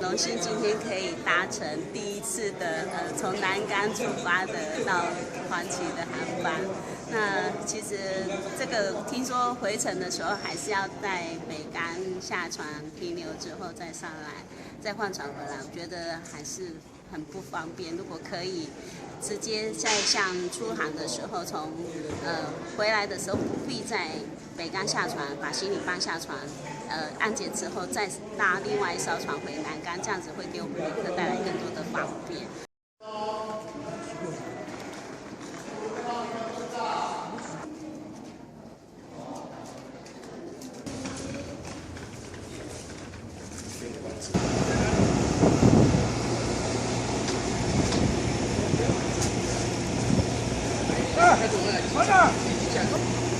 荣幸今天可以搭乘第一次的从南竿出发的到环旗的航班。那其实这个听说回程的时候还是要在北竿下船停留之后再上来，再换船回来，我觉得还是很不方便。如果可以直接在像出航的时候从回来的时候不必在北竿下船，把行李搬下船，安检之后再搭另外一艘船回南竿，这样子会给我们旅客带来更多的方便。快点！